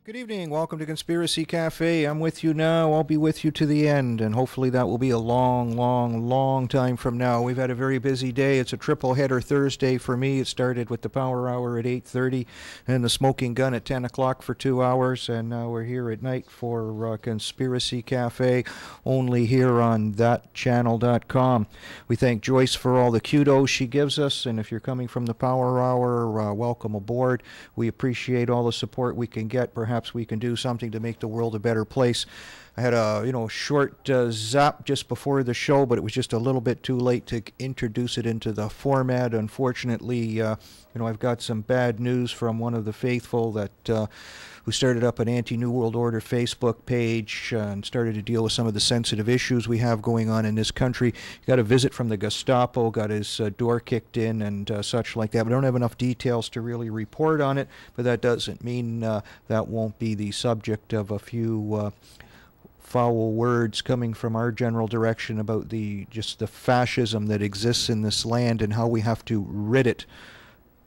Good evening. Welcome to Conspiracy Cafe. I'm with you now. I'll be with you to the end, and hopefully that will be a long, long, long time from now. We've had a very busy day. It's a triple header Thursday for me. It started with the Power Hour at 8:30 and the Smoking Gun at 10 o'clock for 2 hours, and now we're here at night for Conspiracy Cafe, only here on thatchannel.com. We thank Joyce for all the kudos she gives us, and if you're coming from the Power Hour, welcome aboard. We appreciate all the support we can get. Perhaps we can do something to make the world a better place. I had a short zap just before the show, but it was just a little bit too late to introduce it into the format. Unfortunately, I've got some bad news from one of the faithful that who started up an anti-New World Order Facebook page and started to deal with some of the sensitive issues we have going on in this country. He got a visit from the Gestapo, got his door kicked in and such like that. We don't have enough details to really report on it, but that doesn't mean that won't be the subject of a few foul words coming from our general direction about the fascism that exists in this land and how we have to rid it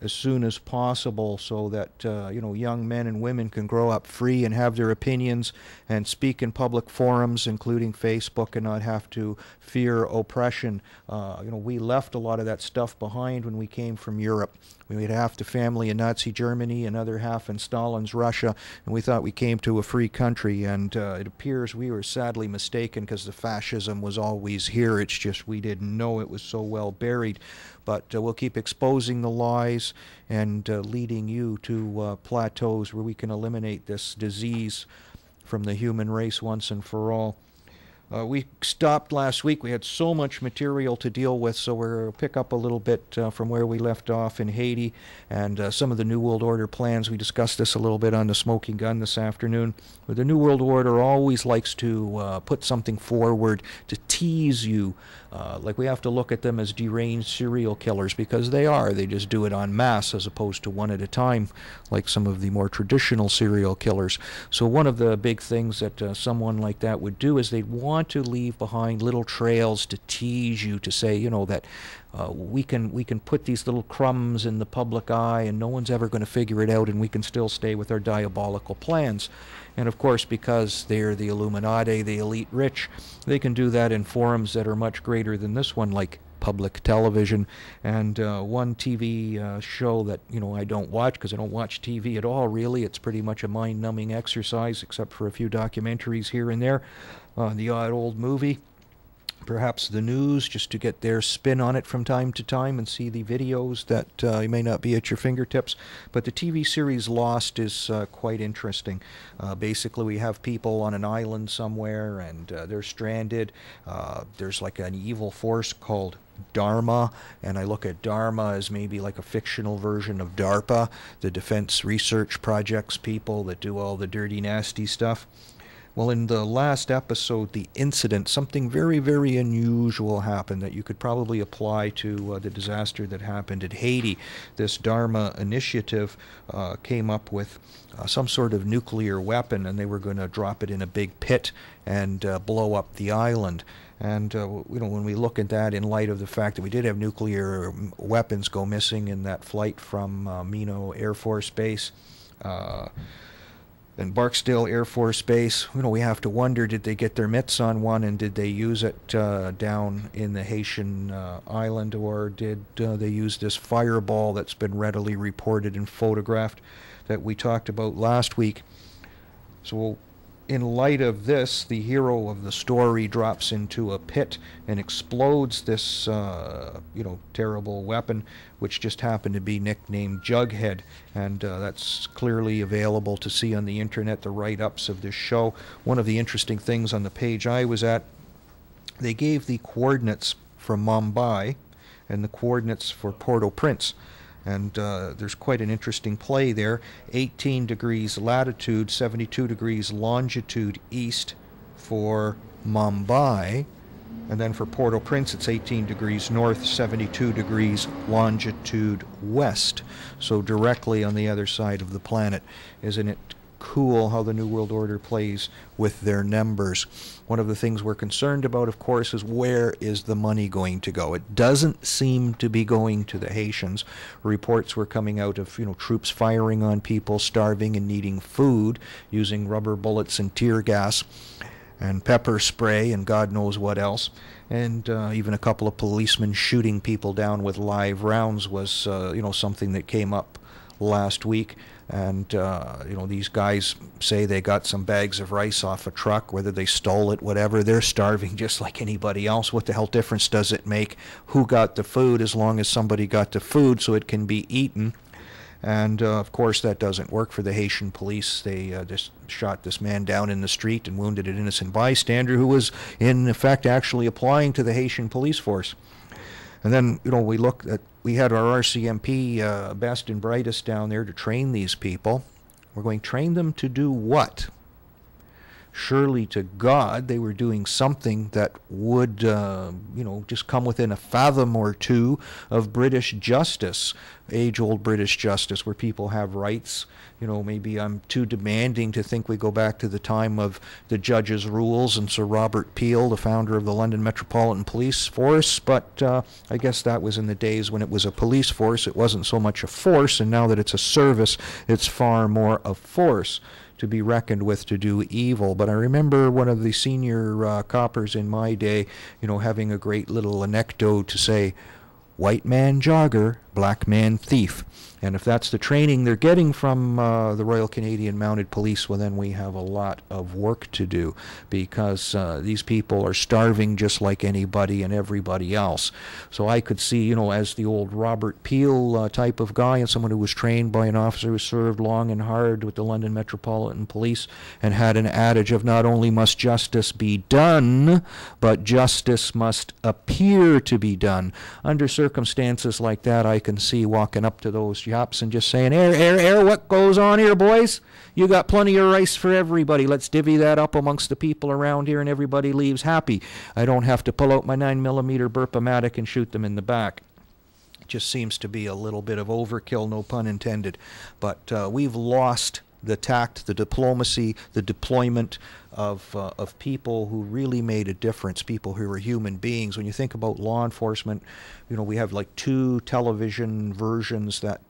as soon as possible so that young men and women can grow up free and have their opinions and speak in public forums, including Facebook, and not have to fear oppression. We left a lot of that stuff behind when we came from Europe. We had half the family in Nazi Germany, another half in Stalin's Russia, and we thought we came to a free country, and it appears we were sadly mistaken because the fascism was always here. It's just we didn't know it was so well buried. But we'll keep exposing the lies and leading you to plateaus where we can eliminate this disease from the human race once and for all. We stopped last week. We had so much material to deal with, so we'll pick up a little bit from where we left off in Haiti and some of the New World Order plans. We discussed this a little bit on the Smoking Gun this afternoon. But the New World Order always likes to put something forward to tease you. Like we have to look at them as deranged serial killers because they are. They just do it en masse as opposed to one at a time like some of the more traditional serial killers. So one of the big things that someone like that would do is they'd want to leave behind little trails to tease you, to say, that we can put these little crumbs in the public eye and no one's ever going to figure it out and we can still stay with our diabolical plans. And of course, because they're the Illuminati, the elite rich, they can do that in forums that are much greater than this one, like public television. And one TV show that I don't watch because I don't watch TV at all, really. It's pretty much a mind-numbing exercise, except for a few documentaries here and there. The odd old movie, perhaps the news, just to get their spin on it from time to time and see the videos that may not be at your fingertips. But the TV series Lost is quite interesting. Basically, we have people on an island somewhere and they're stranded. There's like an evil force called Dharma, and I look at Dharma as maybe like a fictional version of DARPA, the Defense Research Projects people that do all the dirty, nasty stuff. Well, in the last episode, the incident, something very, very unusual happened that you could probably apply to the disaster that happened at Haiti. This Dharma initiative came up with some sort of nuclear weapon, and they were going to drop it in a big pit and blow up the island. And, when we look at that in light of the fact that we did have nuclear weapons go missing in that flight from Mino Air Force Base, and Barksdale Air Force Base, we have to wonder, did they get their mitts on one and did they use it down in the Haitian island, or did they use this fireball that's been readily reported and photographed that we talked about last week? So in light of this, the hero of the story drops into a pit and explodes this, terrible weapon, which just happened to be nicknamed Jughead. And that's clearly available to see on the internet, the write-ups of this show. One of the interesting things on the page I was at, they gave the coordinates for Mumbai and the coordinates for Port-au-Prince. And there's quite an interesting play there. 18 degrees latitude, 72 degrees longitude east for Mumbai. And then for Port-au-Prince, it's 18 degrees north, 72 degrees longitude west. So directly on the other side of the planet. Isn't it cool how the New World Order plays with their numbers. One of the things we're concerned about, of course, is where is the money going to go? It doesn't seem to be going to the Haitians. Reports were coming out of, troops firing on people, starving and needing food, using rubber bullets and tear gas and pepper spray and God knows what else. And even a couple of policemen shooting people down with live rounds was, something that came up last week. And, these guys say they got some bags of rice off a truck, whether they stole it, whatever. They're starving just like anybody else. What the hell difference does it make who got the food as long as somebody got the food so it can be eaten? And, of course, that doesn't work for the Haitian police. They just shot this man down in the street and wounded an innocent bystander who was, in effect, actually applying to the Haitian police force. And then, we had our RCMP best and brightest down there to train these people. We're going to train them to do what? Surely to God, they were doing something that would, just come within a fathom or two of British justice, age-old British justice, where people have rights. Maybe I'm too demanding to think we go back to the time of the judge's rules and Sir Robert Peel, the founder of the London Metropolitan Police Force, but I guess that was in the days when it was a police force. It wasn't so much a force, and now that it's a service, it's far more a force to be reckoned with to do evil. But I remember one of the senior coppers in my day, having a great little anecdote to say, white man jogger, black man thief. And if that's the training they're getting from the Royal Canadian Mounted Police, well, then we have a lot of work to do, because these people are starving just like anybody and everybody else. So I could see, as the old Robert Peel type of guy, and someone who was trained by an officer who served long and hard with the London Metropolitan Police and had an adage of not only must justice be done, but justice must appear to be done. Under circumstances like that, I can see walking up to those yaps and just saying, air, what goes on here, boys? You got plenty of rice for everybody. Let's divvy that up amongst the people around here and everybody leaves happy. I don't have to pull out my 9mm Burp-O-Matic and shoot them in the back. It just seems to be a little bit of overkill, no pun intended. But we've lost the tact, the diplomacy, the deployment of people who really made a difference, people who were human beings. When you think about law enforcement, we have like 2 television versions that,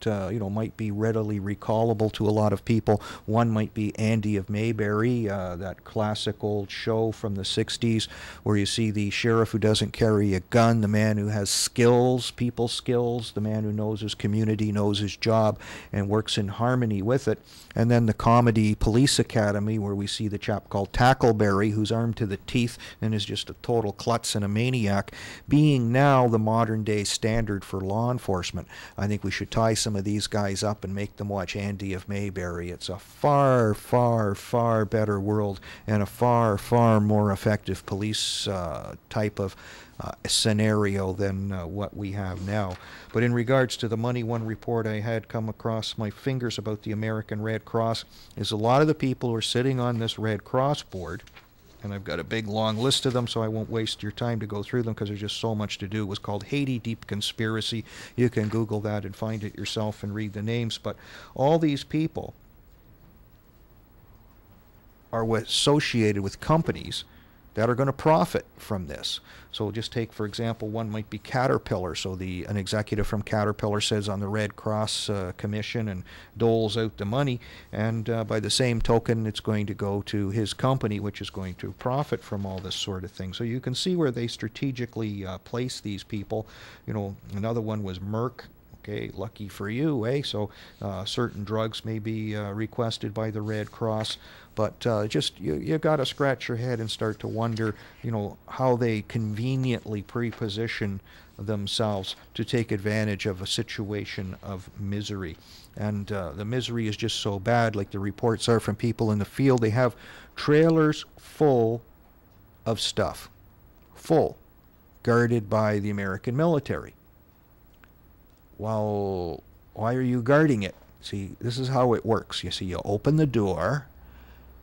might be readily recallable to a lot of people. One might be Andy of Mayberry, that classic old show from the 60s where you see the sheriff who doesn't carry a gun, the man who has skills, people skills, the man who knows his community, knows his job, and works in harmony with it. And then the comedy Police Academy, where we see the chap called Tackleberry, who's armed to the teeth and is just a total klutz and a maniac, being now the modern day standard for law enforcement. I think we should tie some of these guys up and make them watch Andy of Mayberry. It's a far, far, far better world and a far, far more effective police type of scenario than what we have now. But in regards to the money, one report I had come across my fingers about the American Red Cross is a lot of the people who are sitting on this Red Cross board, and I've got a big long list of them, so I won't waste your time to go through them because there's just so much to do. It was called Haiti Deep Conspiracy. You can Google that and find it yourself and read the names. But all these people are associated with companies that are going to profit from this. So just take, for example, one might be Caterpillar. So an executive from Caterpillar says on the Red Cross Commission and doles out the money, and by the same token, it's going to go to his company, which is going to profit from all this sort of thing. So you can see where they strategically place these people. Another one was Merck. Okay, lucky for you, eh? So certain drugs may be requested by the Red Cross, but just you got to scratch your head and start to wonder, how they conveniently pre-position themselves to take advantage of a situation of misery. And the misery is just so bad, like the reports are from people in the field. They have trailers full of stuff, full, guarded by the American military. Well, why are you guarding it? See, this is how it works. You see, you open the door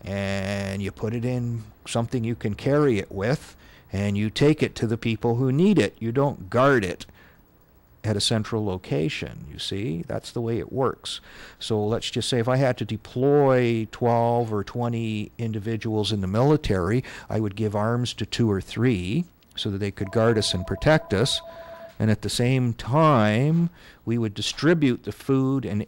and you put it in something you can carry it with, and you take it to the people who need it. You don't guard it. at a central location. You see, that's the way it works. So let's just say if I had to deploy 12 or 20 individuals in the military, I would give arms to 2 or 3 so that they could guard us and protect us. And at the same time, we would distribute the food and